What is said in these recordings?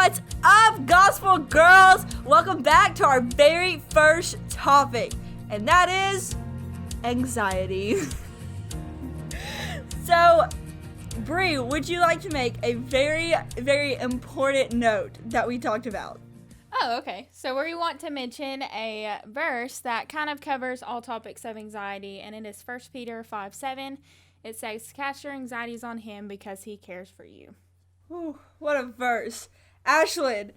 What's up, Gospel Girls? Welcome back to our very first topic, and that is anxiety. So, Bree, would you like to make a very, very important note that we talked about? Oh, okay. So we want to mention a verse that kind of covers all topics of anxiety, and it is 1 Peter 5:7. It says, "Cast your anxieties on him because he cares for you." Ooh, what a verse. Ashlyn,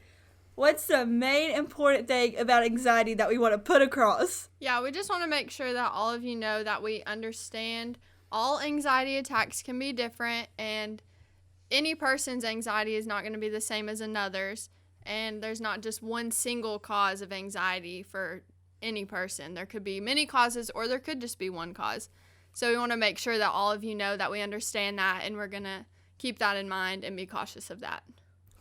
what's the main important thing about anxiety that we want to put across? Yeah, we just want to make sure that all of you know that we understand all anxiety attacks can be different, and any person's anxiety is not going to be the same as another's. And there's not just one single cause of anxiety for any person. There could be many causes, or there could just be one cause. So we want to make sure that all of you know that we understand that, and we're going to keep that in mind and be cautious of that.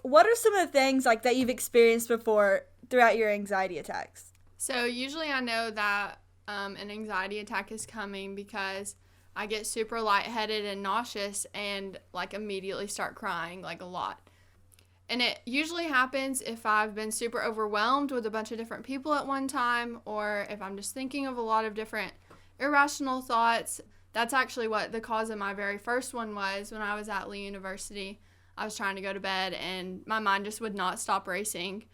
What are some of the things that you've experienced before throughout your anxiety attacks? So usually I know that an anxiety attack is coming because I get super lightheaded and nauseous and immediately start crying a lot. And it usually happens if I've been super overwhelmed with a bunch of different people at one time, or if I'm just thinking of a lot of different irrational thoughts. That's actually what the cause of my very first one was when I was at Lee University. I was trying to go to bed and my mind just would not stop racing.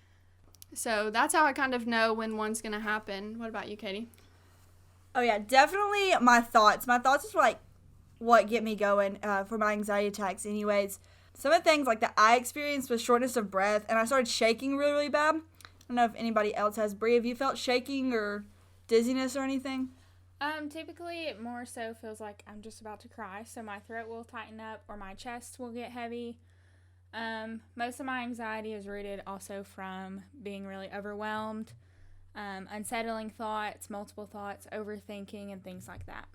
So that's how I kind of know when one's going to happen. What about you, Katie? Oh yeah, definitely my thoughts. My thoughts is what get me going for my anxiety attacks anyways. Some of the things that I experienced was shortness of breath, and I started shaking really, really bad. I don't know if anybody else has. Bree, have you felt shaking or dizziness or anything? Typically it more so feels like I'm just about to cry, so my throat will tighten up or my chest will get heavy. Most of my anxiety is rooted also from being really overwhelmed, unsettling thoughts, multiple thoughts, overthinking, and things like that.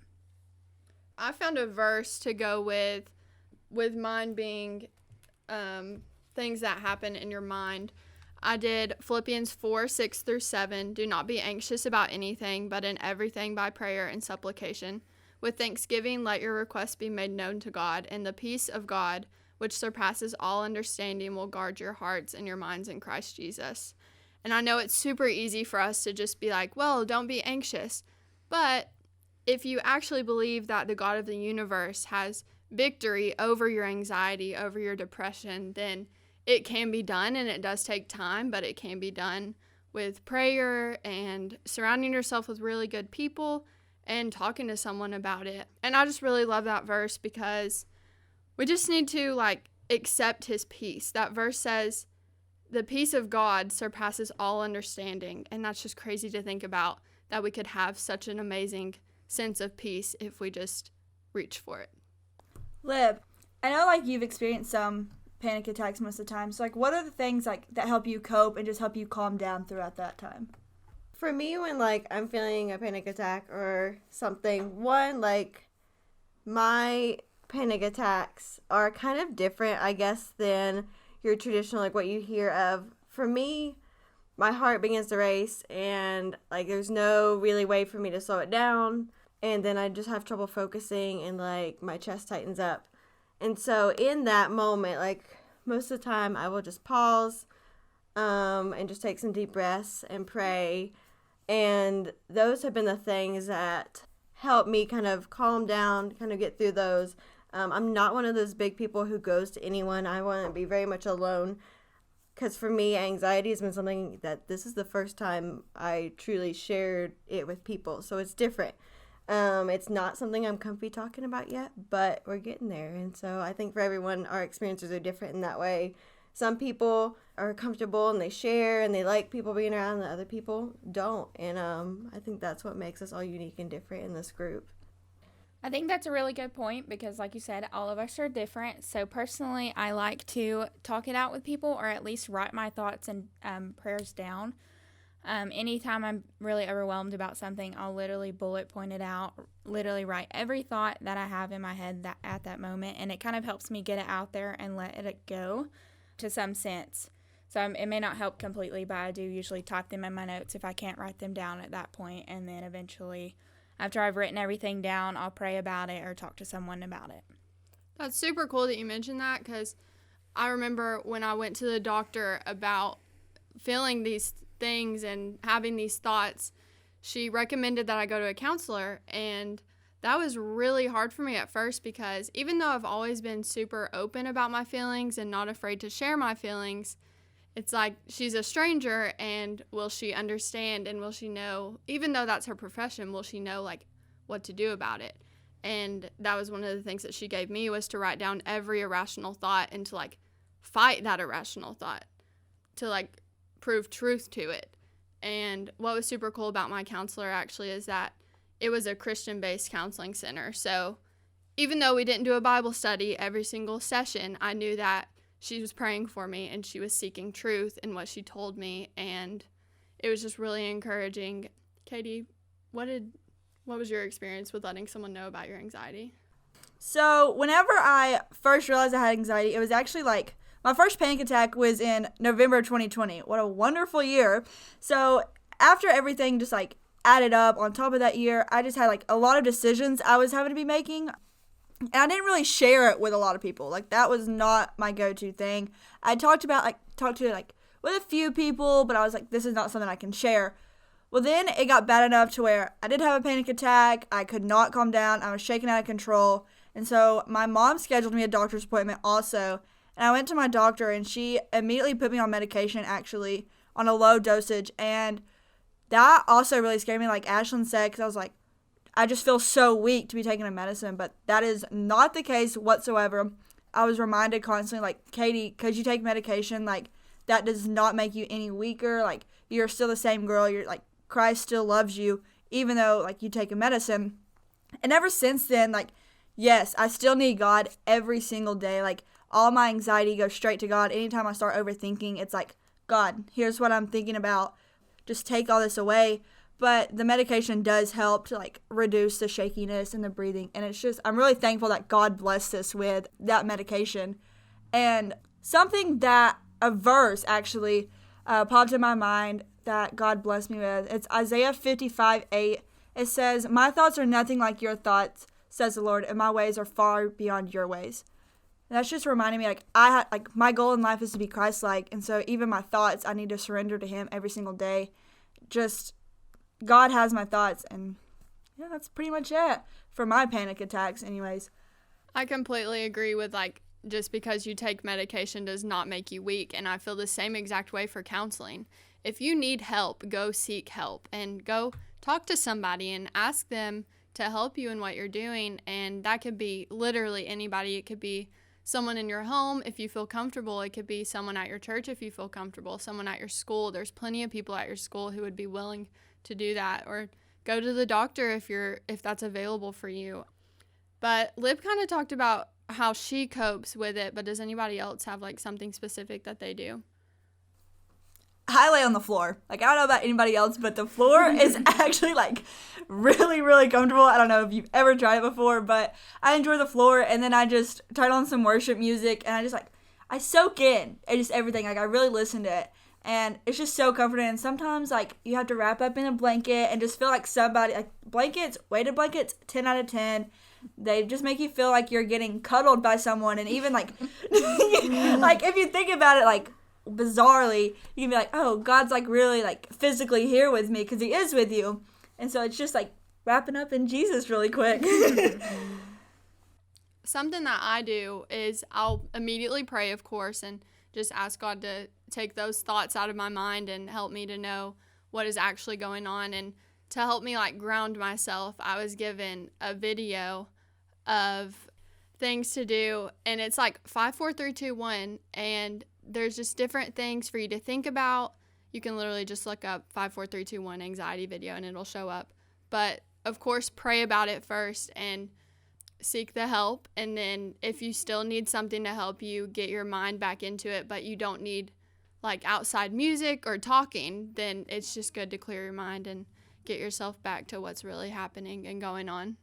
I found a verse to go with mine being things that happen in your mind. I did Philippians 4:6-7. "Do not be anxious about anything, but in everything by prayer and supplication. With thanksgiving let your requests be made known to God, and the peace of God, which surpasses all understanding, will guard your hearts and your minds in Christ Jesus." And I know it's super easy for us to just be like, well, don't be anxious. But if you actually believe that the God of the universe has victory over your anxiety, over your depression, then it can be done, and it does take time, but it can be done with prayer and surrounding yourself with really good people and talking to someone about it. And I just really love that verse because we just need to accept his peace. That verse says, "The peace of God surpasses all understanding." And that's just crazy to think about, that we could have such an amazing sense of peace if we just reach for it. Lib, I know you've experienced some panic attacks most of the time. So what are the things that help you cope and just help you calm down throughout that time? For me, when I'm feeling a panic attack or something, my panic attacks are kind of different, I guess, than your traditional what you hear of. For me, my heart begins to race, and there's no really way for me to slow it down, and then I just have trouble focusing, and my chest tightens up. And so in that moment, most of the time I will just pause and just take some deep breaths and pray. And those have been the things that help me kind of calm down, kind of get through those. I'm not one of those big people who goes to anyone. I want to be very much alone, because for me, anxiety has been something that this is the first time I truly shared it with people. So it's different. It's not something I'm comfy talking about yet, but we're getting there. And so I think for everyone, our experiences are different in that way. Some people are comfortable and they share and they like people being around, and other people don't. And I think that's what makes us all unique and different in this group. I think that's a really good point because, like you said, all of us are different. So personally, I like to talk it out with people, or at least write my thoughts and prayers down. Anytime I'm really overwhelmed about something, I'll literally bullet point it out, literally write every thought that I have in my head at that moment, and it kind of helps me get it out there and let it go to some sense. So it may not help completely, but I do usually type them in my notes if I can't write them down at that point, and then eventually, after I've written everything down, I'll pray about it or talk to someone about it. That's super cool that you mentioned that, because I remember when I went to the doctor about feeling these things and having these thoughts, she recommended that I go to a counselor, and that was really hard for me at first because even though I've always been super open about my feelings and not afraid to share my feelings, it's like she's a stranger, and will she understand, and will she know, even though that's her profession, will she know like what to do about it? And that was one of the things that she gave me, was to write down every irrational thought and to like fight that irrational thought, to like prove truth to it. And what was super cool about my counselor actually is that it was a Christian-based counseling center. So even though we didn't do a Bible study every single session, I knew that she was praying for me and she was seeking truth in what she told me. And it was just really encouraging. Katie, what was your experience with letting someone know about your anxiety? So whenever I first realized I had anxiety, it was actually like my first panic attack was in November 2020. What a wonderful year. So after everything just like added up on top of that year, I just had like a lot of decisions I was having to be making. And I didn't really share it with a lot of people. Like, that was not my go-to thing. I talked to it with a few people, but I was like, this is not something I can share. Well, then it got bad enough to where I did have a panic attack. I could not calm down. I was shaking out of control. And so my mom scheduled me a doctor's appointment also. And I went to my doctor, and she immediately put me on medication, actually, on a low dosage. And that also really scared me, like Ashlyn said, because I was like, I just feel so weak to be taking a medicine, but that is not the case whatsoever. I was reminded constantly, like, Katie, because you take medication, like, that does not make you any weaker. Like, you're still the same girl. You're, like, Christ still loves you, even though, like, you take a medicine. And ever since then, like, yes, I still need God every single day. Like, all my anxiety goes straight to God. Anytime I start overthinking, it's like, God, here's what I'm thinking about. Just take all this away. But the medication does help to, like, reduce the shakiness and the breathing. And it's just, I'm really thankful that God blessed us with that medication. And something that, a verse actually, popped in my mind that God blessed me with. It's Isaiah 55:8. It says, my thoughts are nothing like your thoughts, says the Lord, and my ways are far beyond your ways. And that's just reminding me, like, my goal in life is to be Christ-like. And so even my thoughts, I need to surrender to Him every single day. Just, God has my thoughts, and yeah, that's pretty much it for my panic attacks anyways. I completely agree with, like, just because you take medication does not make you weak, and I feel the same exact way for counseling. If you need help, go seek help and go talk to somebody and ask them to help you in what you're doing, and that could be literally anybody. It could be someone in your home if you feel comfortable. It could be someone at your church if you feel comfortable, someone at your school. There's plenty of people at your school who would be willing to do that, or go to the doctor if that's available for you. But Lib kind of talked about how she copes with it, but does anybody else have like something specific that they do? I lay on the floor. Like, I don't know about anybody else, but the floor is actually, like, really, really comfortable. I don't know if you've ever tried it before, but I enjoy the floor, and then I just turn on some worship music, and I just, like, I soak in just everything. Like, I really listen to it, and it's just so comforting. And sometimes, like, you have to wrap up in a blanket and just feel like somebody, like, weighted blankets, 10 out of 10. They just make you feel like you're getting cuddled by someone, and even, like, like, if you think about it, like, bizarrely, you can be like, oh, God's like really like physically here with me because He is with you. And so it's just like wrapping up in Jesus really quick. Something that I do is I'll immediately pray, of course, and just ask God to take those thoughts out of my mind and help me to know what is actually going on. And to help me like ground myself, I was given a video of things to do, and it's like 5, 4, 3, 2, 1, and there's just different things for you to think about. You can literally just look up 5, 4, 3, 2, 1 anxiety video and it'll show up. But of course, pray about it first and seek the help. And then if you still need something to help you get your mind back into it, but you don't need like outside music or talking, then it's just good to clear your mind and get yourself back to what's really happening and going on.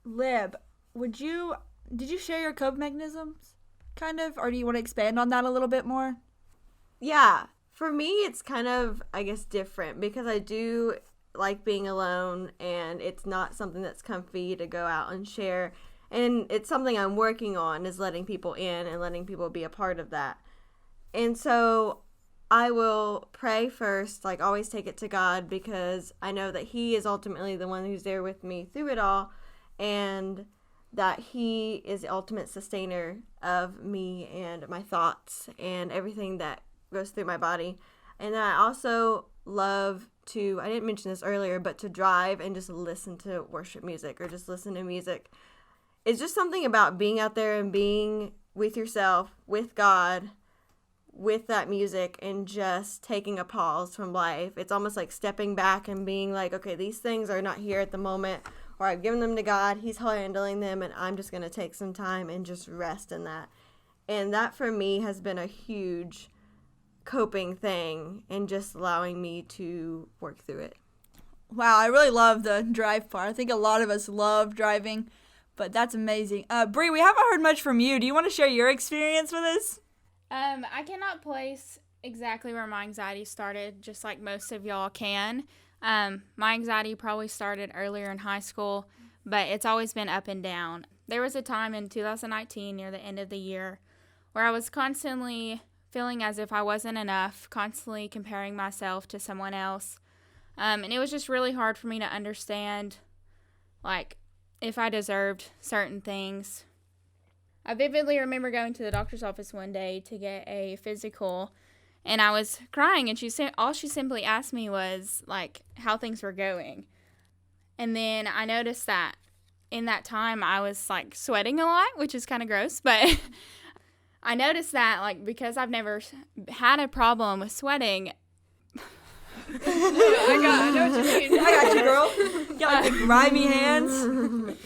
Lib, did you share your coping mechanisms? Kind of, or do you want to expand on that a little bit more? Yeah, for me it's kind of, I guess, different because I do like being alone, and it's not something that's comfy to go out and share. And it's something I'm working on, is letting people in and letting people be a part of that. And so I will pray first, like always take it to God, because I know that He is ultimately the one who's there with me through it all, and that He is the ultimate sustainer of me and my thoughts and everything that goes through my body. And I also love to, I didn't mention this earlier, but to drive and just listen to worship music or just listen to music. It's just something about being out there and being with yourself, with God, with that music, and just taking a pause from life. It's almost like stepping back and being like, okay, these things are not here at the moment, or I've given them to God, He's handling them, and I'm just going to take some time and just rest in that. And that for me has been a huge coping thing, and just allowing me to work through it. Wow, I really love the drive part. I think a lot of us love driving, but that's amazing. Bree, we haven't heard much from you. Do you want to share your experience with us? I cannot place exactly where my anxiety started, just like most of y'all can. My anxiety probably started earlier in high school, but it's always been up and down. There was a time in 2019, near the end of the year, where I was constantly feeling as if I wasn't enough, constantly comparing myself to someone else. And it was just really hard for me to understand, like, if I deserved certain things. I vividly remember going to the doctor's office one day to get a physical, and I was crying, and all she simply asked me was, like, how things were going. And then I noticed that in that time I was, like, sweating a lot, which is kind of gross, but I noticed that, like, because I've never had a problem with sweating. I know what you mean. I got you, girl. You got like the grimy hands.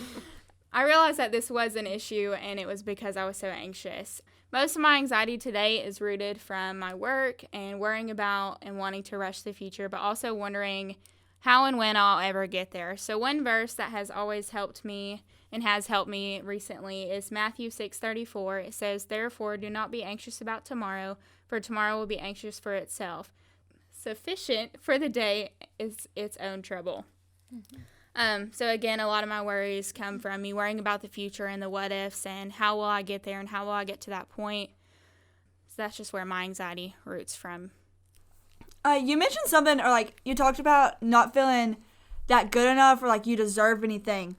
I realized that this was an issue, and it was because I was so anxious. Most of my anxiety today is rooted from my work and worrying about and wanting to rush the future, but also wondering how and when I'll ever get there. So one verse that has always helped me and has helped me recently is Matthew 6:34. It says, "Therefore, do not be anxious about tomorrow, for tomorrow will be anxious for itself. Sufficient for the day is its own trouble." Mm-hmm. So again, a lot of my worries come from me worrying about the future and the what ifs and how will I get there and how will I get to that point. So that's just where my anxiety roots from. You mentioned something, or like you talked about not feeling that good enough or like you deserve anything.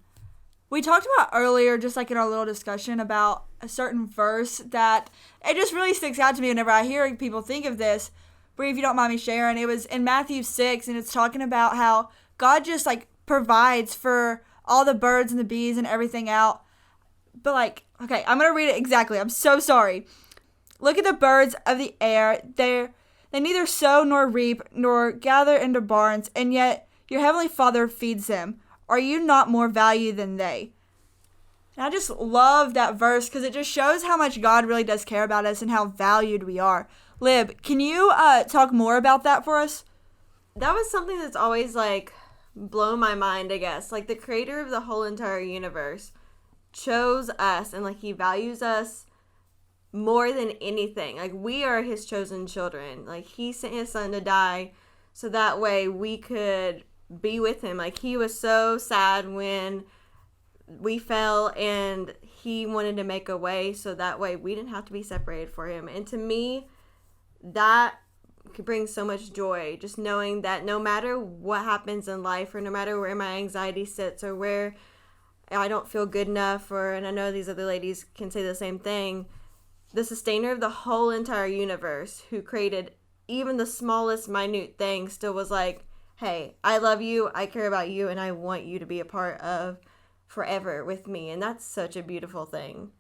We talked about earlier, just like in our little discussion, about a certain verse that it just really sticks out to me whenever I hear people think of this. Bree, if you don't mind me sharing, it was in Matthew 6, and it's talking about how God just like provides for all the birds and the bees and everything out. But like, okay, I'm going to read it exactly. I'm so sorry. "Look at the birds of the air. They neither sow nor reap nor gather into barns, and yet your heavenly Father feeds them. Are you not more value than they?" And I just love that verse because it just shows how much God really does care about us and how valued we are. Lib, can you talk more about that for us? That was something that's always like blown my mind, I guess. Like, the creator of the whole entire universe chose us, and like He values us more than anything. Like, we are His chosen children. Like, He sent His Son to die so that way we could be with Him. Like, He was so sad when we fell, and He wanted to make a way so that way we didn't have to be separated from Him. And to me, that could bring so much joy, just knowing that no matter what happens in life, or no matter where my anxiety sits, or where I don't feel good enough, and I know these other ladies can say the same thing, the sustainer of the whole entire universe, who created even the smallest minute thing, still was like, hey, I love you, I care about you, and I want you to be a part of forever with me. And that's such a beautiful thing.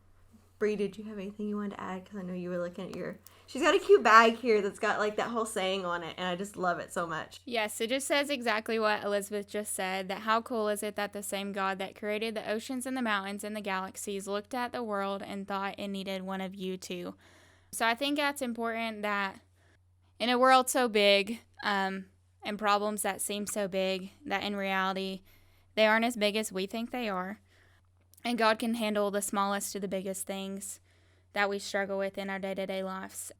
Bree, did you have anything you wanted to add? Because I know you were looking at she's got a cute bag here that's got like that whole saying on it, and I just love it so much. Yes, it just says exactly what Elizabeth just said, that how cool is it that the same God that created the oceans and the mountains and the galaxies looked at the world and thought it needed one of you too. So I think that's important, that in a world so big, and problems that seem so big, that in reality they aren't as big as we think they are. And God can handle the smallest to the biggest things that we struggle with in our day-to-day lives.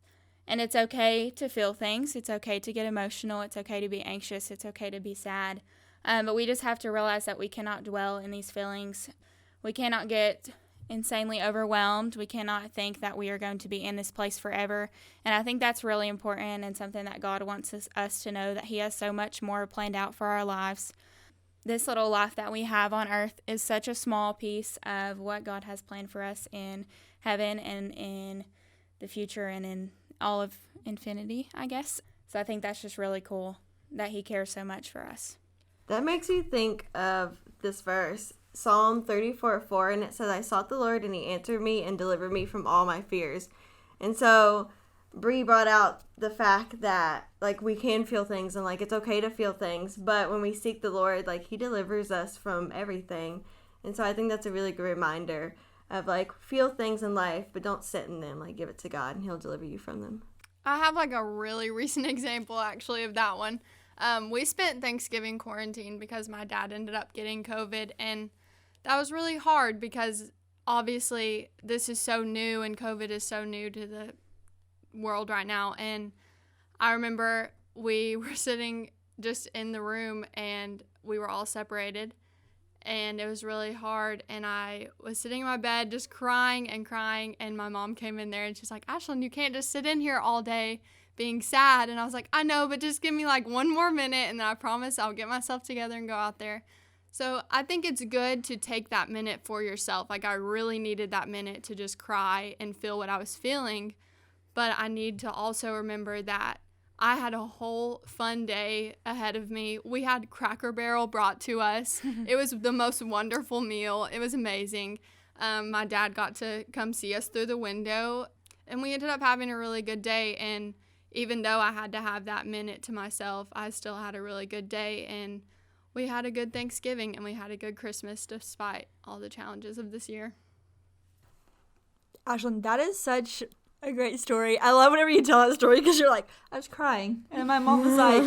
And it's okay to feel things. It's okay to get emotional. It's okay to be anxious. It's okay to be sad. But we just have to realize that we cannot dwell in these feelings we cannot get insanely overwhelmed. We cannot think that we are going to be in this place forever. And I think that's really important and something that God wants us to know, that he has so much more planned out for our lives. This little life that we have on earth is such a small piece of what God has planned for us in heaven and in the future and in all of infinity, I guess. So I think that's just really cool that he cares so much for us. That makes me think of this verse, Psalm 34:4, and it says, I sought the Lord, and he answered me and delivered me from all my fears. And so Bree brought out the fact that, like, we can feel things, and, like, it's okay to feel things, but when we seek the Lord, like, he delivers us from everything. And so I think that's a really good reminder of, like, feel things in life, but don't sit in them. Like, give it to God, and he'll deliver you from them. I have, like, a really recent example, actually, of that one. We spent Thanksgiving quarantined because my dad ended up getting COVID, and that was really hard because obviously this is so new and COVID is so new to the world right now. And I remember we were sitting just in the room and we were all separated, and it was really hard. And I was sitting in my bed just crying, and my mom came in there and she's like, Ashlyn, you can't just sit in here all day being sad. And I was like, I know, but just give me like one more minute and then I promise I'll get myself together and go out there. So I think it's good to take that minute for yourself. Like, I really needed that minute to just cry and feel what I was feeling. But I need to also remember that I had a whole fun day ahead of me. We had Cracker Barrel brought to us. It was the most wonderful meal. It was amazing. My dad got to come see us through the window, and we ended up having a really good day. And even though I had to have that minute to myself, I still had a really good day. And we had a good Thanksgiving, and we had a good Christmas despite all the challenges of this year. Ashlyn, that is such a great story. I love whenever you tell that story because you're like, I was crying. And my mom was like,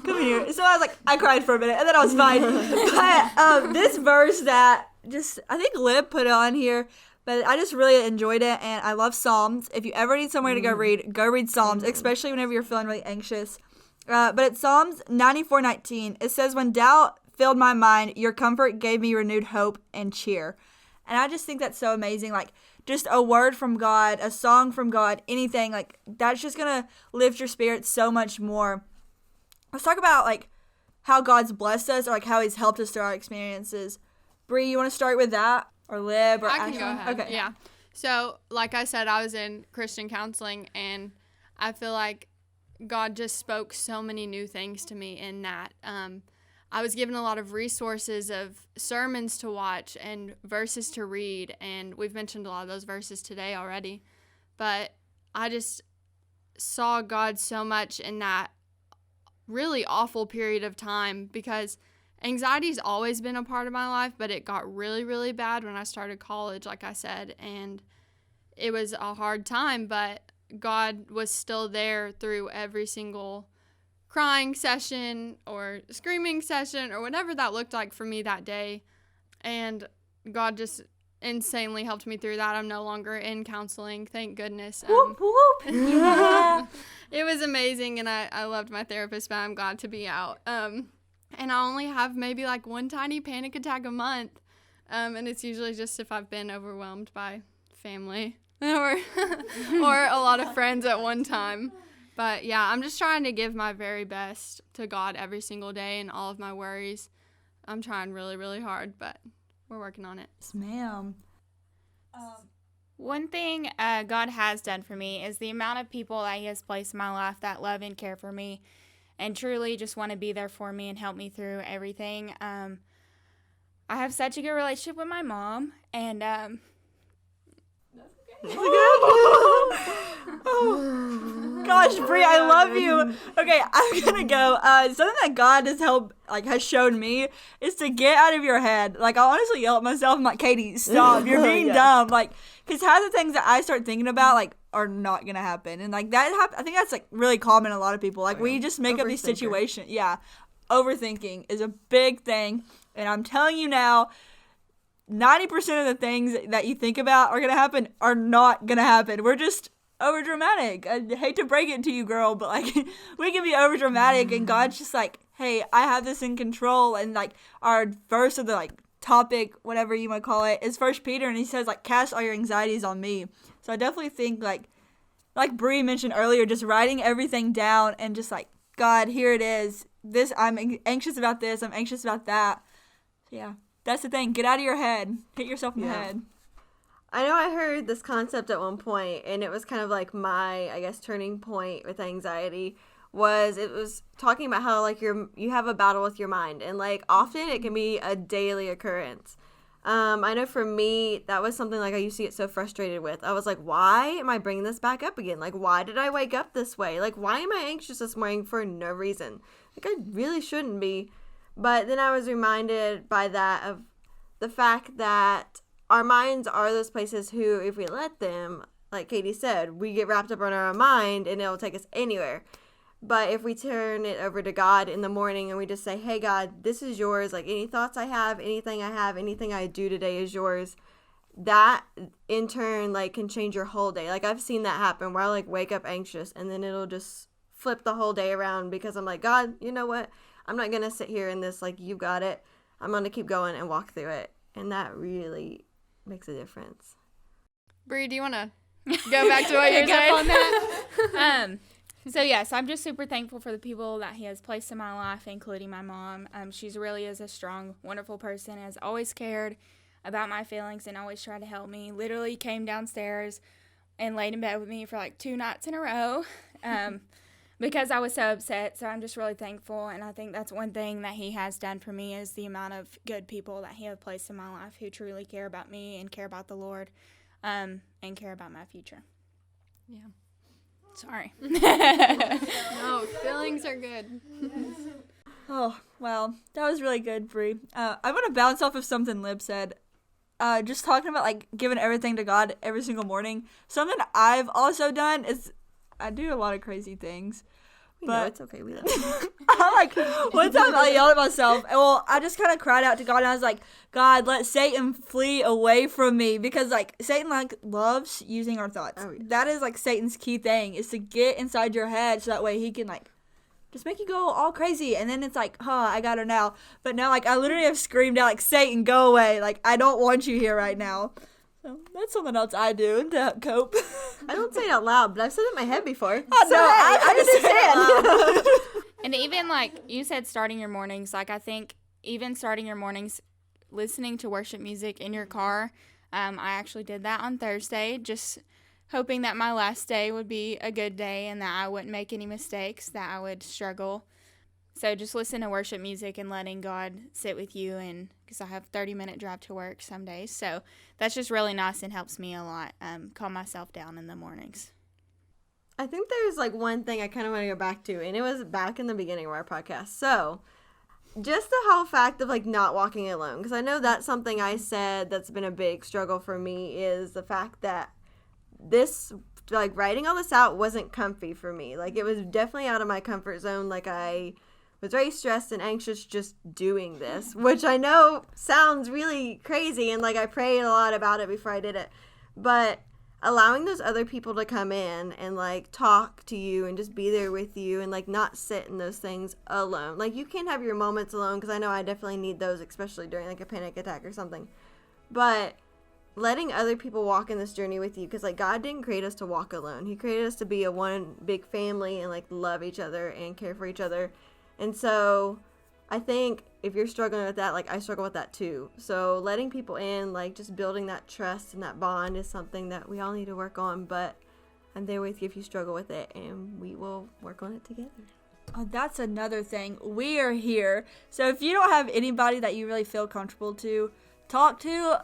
come here. So I was like, I cried for a minute, and then I was fine. But this verse that I think Lib put it on here, but I just really enjoyed it, and I love Psalms. If you ever need somewhere to go read Psalms, especially whenever you're feeling really anxious. But it's Psalms 94:19. It says, when doubt filled my mind, your comfort gave me renewed hope and cheer. And I just think that's so amazing. Like, just a word from God, a song from God, anything, like, that's just going to lift your spirits so much more. Let's talk about, like, how God's blessed us, or, like, how he's helped us through our experiences. Bree, you want to start with that? Or Lib? Or I can Ashlyn? go ahead. Okay. Yeah. So, like I said, I was in Christian counseling, and I feel like God just spoke so many new things to me in that. I was given a lot of resources of sermons to watch and verses to read, and we've mentioned a lot of those verses today already. But I just saw God so much in that really awful period of time, because anxiety's always been a part of my life, but it got really, really bad when I started college, like I said, and it was a hard time, but God was still there through every single crying session or screaming session or whatever that looked like for me that day. And God just insanely helped me through that. I'm no longer in counseling, thank goodness. Whoop, whoop. Yeah. It was amazing, and I loved my therapist, but I'm glad to be out. And I only have maybe like one tiny panic attack a month. And it's usually just if I've been overwhelmed by family or a lot of friends at one time. But yeah, I'm just trying to give my very best to God every single day and all of my worries. I'm trying really, really hard, but we're working on it. Yes, ma'am. One thing God has done for me is the amount of people that he has placed in my life that love and care for me and truly just want to be there for me and help me through everything. I have such a good relationship with my mom, and Gosh, Brie, I love you. Okay, I'm gonna go. Something that God has shown me is to get out of your head. Like, I honestly yell at myself. I'm like, Katie, stop. You're being dumb. Like, because half the things that I start thinking about, like, are not gonna happen. And like I think that's like really common in a lot of people. Like, we just make up these situations. Yeah, overthinking is a big thing. And I'm telling you now, 90% of the things that you think about are gonna happen are not gonna happen. We're just over dramatic. I hate to break it to you, girl, but like, we can be over dramatic, and God's just like, hey, I have this in control. And like, our verse of the like topic, whatever you might call it, is 1 Peter, and he says, like, cast all your anxieties on me. So I definitely think, like Bree mentioned earlier, just writing everything down and just like, God, here it is. This, I'm anxious about this. I'm anxious about that. So yeah, that's the thing. Get out of your head. Hit yourself in the head. I know I heard this concept at one point, and it was kind of like my, I guess, turning point with anxiety. It was talking about how like you have a battle with your mind, and like often it can be a daily occurrence. I know for me, that was something like I used to get so frustrated with. I was like, why am I bringing this back up again? Like, why did I wake up this way? Like, why am I anxious this morning for no reason? Like, I really shouldn't be. But then I was reminded by that of the fact that our minds are those places who, if we let them, like Katie said, we get wrapped up in our mind and it'll take us anywhere. But if we turn it over to God in the morning and we just say, hey, God, this is yours. Like any thoughts I have, anything I do today is yours. That in turn, like, can change your whole day. Like I've seen that happen where I like wake up anxious and then it'll just flip the whole day around because I'm like, God, you know what? I'm not going to sit here in this, like, you got it. I'm going to keep going and walk through it. And that really makes a difference. Bree, do you want to go back to what you're saying? On that? So yes, I'm just super thankful for the people that he has placed in my life, including my mom. She really is a strong, wonderful person, has always cared about my feelings and always tried to help me. Literally came downstairs and laid in bed with me for like 2 nights in a row because I was so upset. So I'm just really thankful, and I think that's one thing that he has done for me is the amount of good people that he has placed in my life who truly care about me and care about the Lord and care about my future. Yeah. Sorry. No, feelings are good. Oh, well, that was really good, Bree. I want to bounce off of something Lib said. Just talking about, like, giving everything to God every single morning. Something I've also done is I do a lot of crazy things. No, it's okay. We love you. I'm like, one time I yelled at myself. Well, I just kind of cried out to God, and I was like, God, let Satan flee away from me. Because, like, Satan, like, loves using our thoughts. Oh, yeah. That is, like, Satan's key thing, is to get inside your head so that way he can, like, just make you go all crazy. And then it's like, I got her now. But now, like, I literally have screamed out, like, Satan, go away. Like, I don't want you here right now. So that's something else I do to cope. I don't say it out loud, but I've said it in my head before. Oh, no, I understand. And even, like, you said starting your mornings, like, I think even starting your mornings, listening to worship music in your car, I actually did that on Thursday, just hoping that my last day would be a good day and that I wouldn't make any mistakes, that I would struggle. So just listen to worship music and letting God sit with you, and because I have a 30-minute drive to work some days. So that's just really nice and helps me a lot, calm myself down in the mornings. I think there's, like, one thing I kind of want to go back to, and it was back in the beginning of our podcast. So just the whole fact of, like, not walking alone, because I know that's something I said that's been a big struggle for me, is the fact that this, like, writing all this out wasn't comfy for me. Like, it was definitely out of my comfort zone. Like, I was very stressed and anxious just doing this, which I know sounds really crazy, and, like, I prayed a lot about it before I did it. But allowing those other people to come in and, like, talk to you and just be there with you and, like, not sit in those things alone. Like, you can have your moments alone, because I know I definitely need those, especially during, like, a panic attack or something. But letting other people walk in this journey with you, because, like, God didn't create us to walk alone. He created us to be a one big family and, like, love each other and care for each other. And so I think if you're struggling with that, like, I struggle with that too. So letting people in, like, just building that trust and that bond is something that we all need to work on. But I'm there with you if you struggle with it, and we will work on it together. Oh, that's another thing. We are here. So if you don't have anybody that you really feel comfortable to talk to,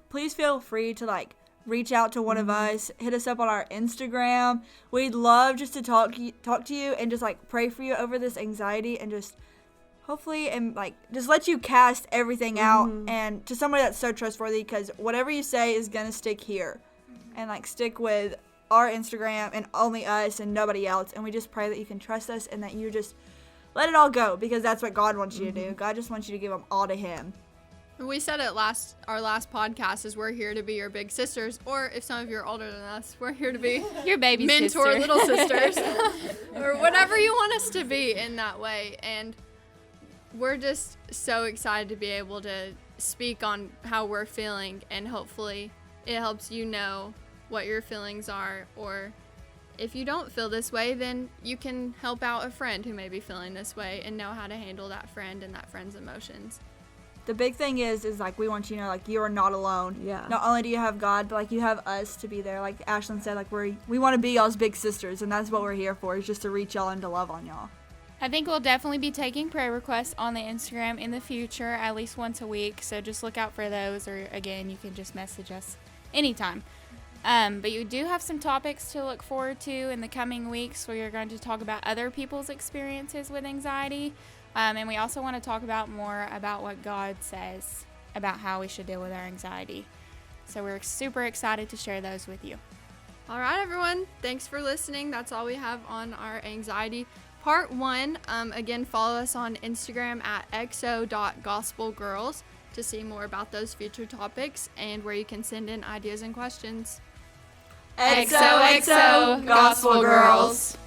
please feel free to, like, reach out to one of us. Hit us up on our Instagram. We'd love just to talk to you and just, like, pray for you over this anxiety, and just hopefully, and, like, just let you cast everything out, and to somebody that's so trustworthy, because whatever you say is gonna stick here, and, like, stick with our Instagram and only us and nobody else. And we just pray that you can trust us and that you just let it all go, because that's what God wants you to do. God just wants you to give them all to him. We said it our last podcast is we're here to be your big sisters, or if some of you are older than us, we're here to be your baby mentor sister. little sisters, or whatever you want us to be in that way. And we're just so excited to be able to speak on how we're feeling, and hopefully it helps you know what your feelings are, or if you don't feel this way, then you can help out a friend who may be feeling this way and know how to handle that friend and that friend's emotions. The big thing is like, we want you to know, like, you are not alone. Yeah. Not only do you have God, but like, you have us to be there. Like Ashlyn said, like, we want to be y'all's big sisters, and that's what we're here for, is just to reach y'all and to love on y'all. I think we'll definitely be taking prayer requests on the Instagram in the future, at least once a week. So just look out for those, or again, you can just message us anytime. But you do have some topics to look forward to in the coming weeks, where you're going to talk about other people's experiences with anxiety. And we also want to talk about more about what God says about how we should deal with our anxiety. So we're super excited to share those with you. All right, everyone. Thanks for listening. That's all we have on our anxiety part 1. Again, follow us on Instagram at xo.gospelgirls to see more about those future topics and where you can send in ideas and questions. XOXO Gospel Girls.